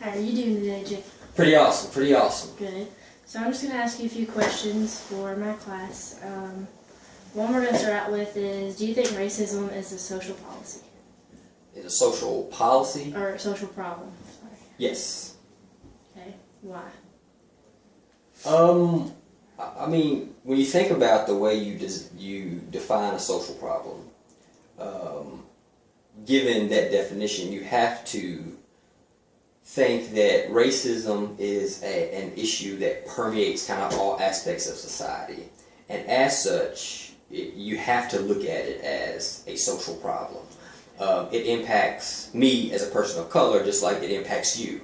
How are you doing today, Jake? Pretty awesome, pretty awesome. Good. So I'm just going to ask you a few questions for my class. One we're going to start out with is, do you think racism is a social policy? Is a social policy? Or a social problem? Sorry. Yes. Okay. Why? I mean, when you think about the way you define a social problem, given that definition, you have to think that racism is an issue that permeates kind of all aspects of society. And as such, you have to look at it as a social problem. It impacts me as a person of color just like it impacts you,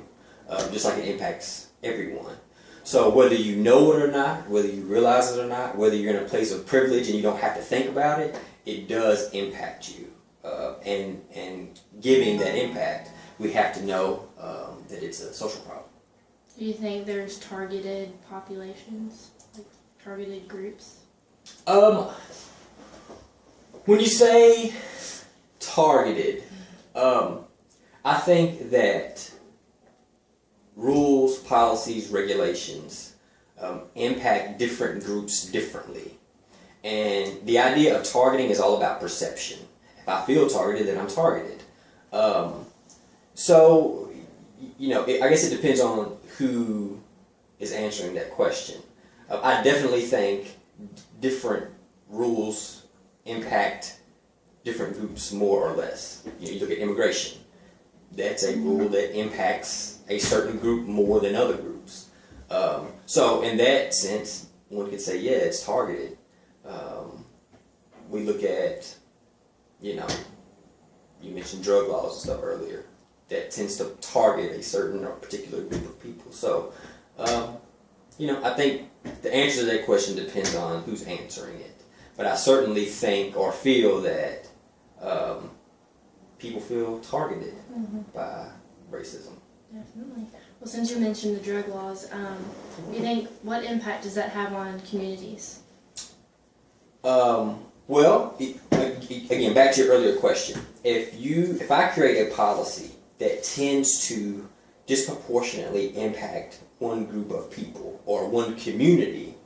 just like it impacts everyone. So whether you know it or not, whether you realize it or not, whether you're in a place of privilege and you don't have to think about it, it does impact you. And given that impact, we have to know that it's a social problem. Do you think there's targeted populations, like targeted groups? When you say targeted, I think that rules, policies, regulations impact different groups differently. And the idea of targeting is all about perception. If I feel targeted, then I'm targeted. So, you know, I guess it depends on who is answering that question. I definitely think different rules impact different groups more or less. You look at immigration. That's a rule that impacts a certain group more than other groups. So in that sense, one could say, yeah, it's targeted. We look at, you know, you mentioned drug laws and stuff earlier. That tends to target a certain or particular group of people. So, you know, I think the answer to that question depends on who's answering it. But I certainly think or feel that people feel targeted by racism. Definitely. Well, since you mentioned the drug laws, you think what impact does that have on communities? Well, again, back to your earlier question. If I create a policy that tends to disproportionately impact one group of people or one community,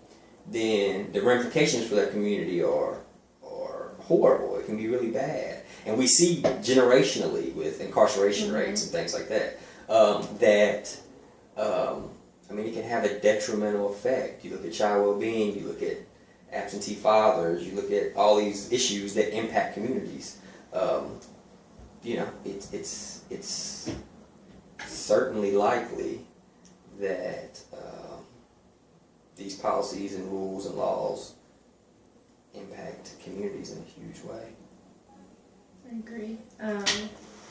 then the ramifications for that community are horrible. It can be really bad. And we see generationally with incarceration rates and things like that, I mean, it can have a detrimental effect. You look at child well-being, you look at absentee fathers, you look at all these issues that impact communities. You know, it's certainly likely that these policies and rules and laws impact communities in a huge way. I agree.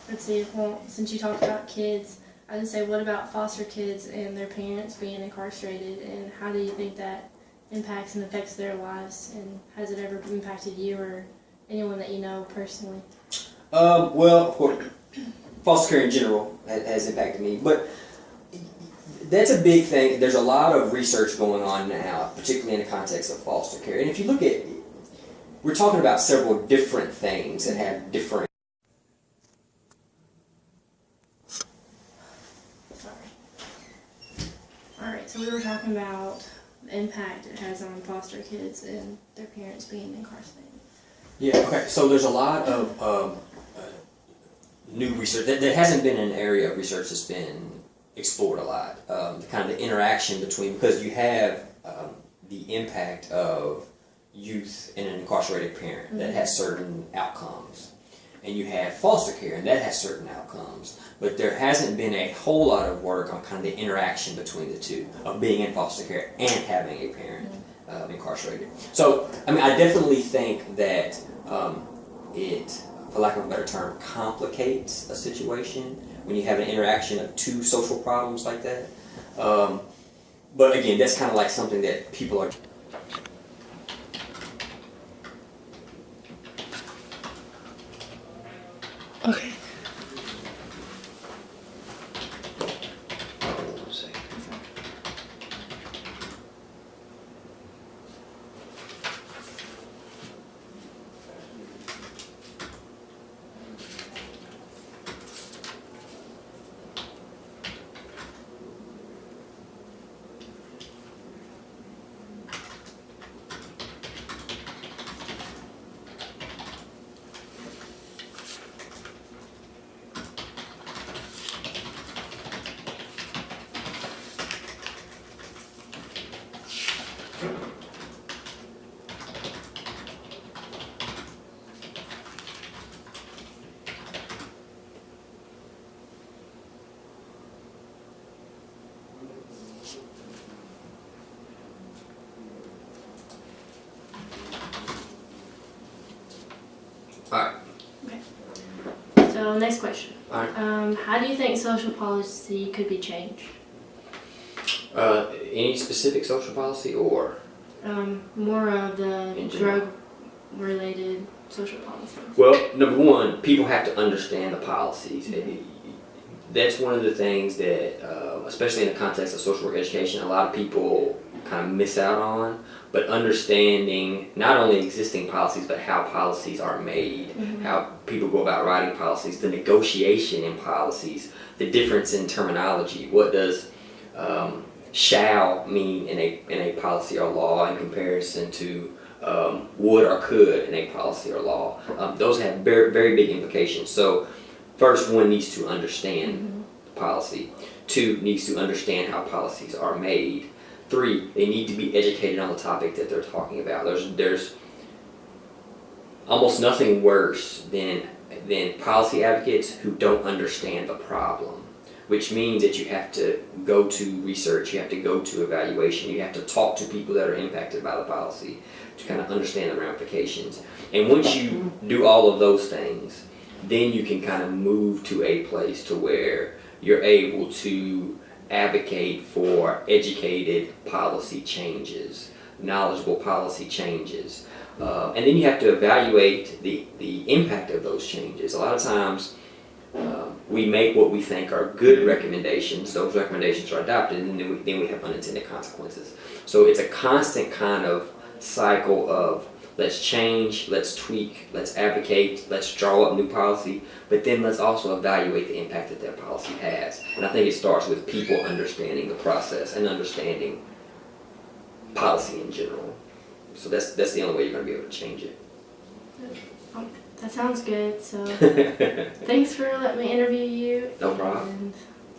Let's see, well, since you talked about kids, I would say, what about foster kids and their parents being incarcerated, and how do you think that impacts and affects their lives, and has it ever impacted you or anyone that you know personally? Well, of course, foster care in general has impacted me, but that's a big thing. There's a lot of research going on now, particularly in the context of foster care. And if you look at, we're talking about several different things that have different. Sorry. All right, so we were talking about the impact it has on foster kids and their parents being incarcerated. Yeah, okay, so there's a lot of new research. There hasn't been an area of research that's been explored a lot. Kind of the interaction between, because you have the impact of youth and an incarcerated parent that has certain outcomes. And you have foster care, and that has certain outcomes. But there hasn't been a whole lot of work on kind of the interaction between the two, of being in foster care and having a parent incarcerated. So, I mean, I definitely think that it, for lack of a better term, complicates a situation when you have an interaction of two social problems like that. But again, that's kind of like something that people are... Okay. So next question. All right. How do you think social policy could be changed? Any specific social policy or? More of the In general. drug-related social policies. Well, number one, people have to understand the policies. That's one of the things that, especially in the context of social work education, a lot of people kind of miss out on. But understanding not only existing policies, but how policies are made, how people go about writing policies, the negotiation in policies, the difference in terminology. What does shall mean in a policy or law in comparison to would or could in a policy or law? Those have very, very big implications. So first, one needs to understand the policy. Two, needs to understand how policies are made. Three, they need to be educated on the topic that they're talking about. There's almost nothing worse than policy advocates who don't understand the problem, which means that you have to go to research, you have to go to evaluation, you have to talk to people that are impacted by the policy to kind of understand the ramifications. And once you do all of those things, then you can kind of move to a place to where you're able to advocate for educated policy changes, knowledgeable policy changes. And then you have to evaluate the impact of those changes. A lot of times we make what we think are good recommendations, those recommendations are adopted, and then we have unintended consequences. So it's a constant kind of cycle of let's change, let's tweak, let's advocate, let's draw up new policy, but then let's also evaluate the impact that that policy has. And I think it starts with people understanding the process and understanding policy in general. So that's the only way you're going to be able to change it. That sounds good. So thanks for letting me interview you. No problem. And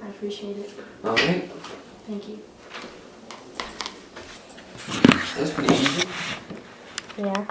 I appreciate it. All right. Thank you. That's pretty easy. Yeah.